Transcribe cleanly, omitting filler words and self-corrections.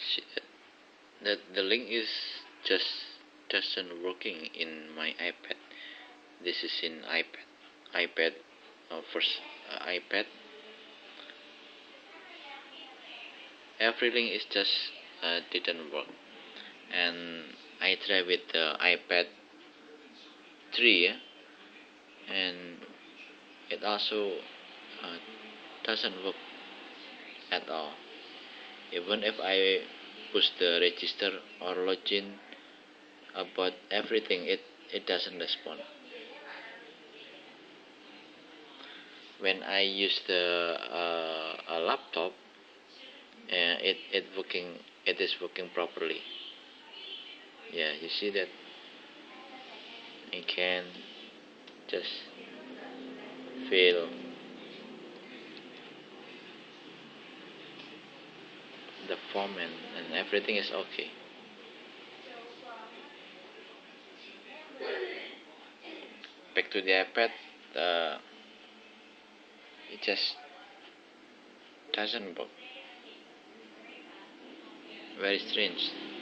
See that the link is just doesn't working in my iPad. This is in iPad first iPad. Every link is just didn't work, and I try with the iPad 3, and it also uh, doesn't work at all. Even if I push the register or login about everything, it doesn't respond. When I use the a laptop, it is working properly. Yeah, you see that I can just feel the form, and everything is okay. Back to the iPad, uh, it just doesn't work. Very strange.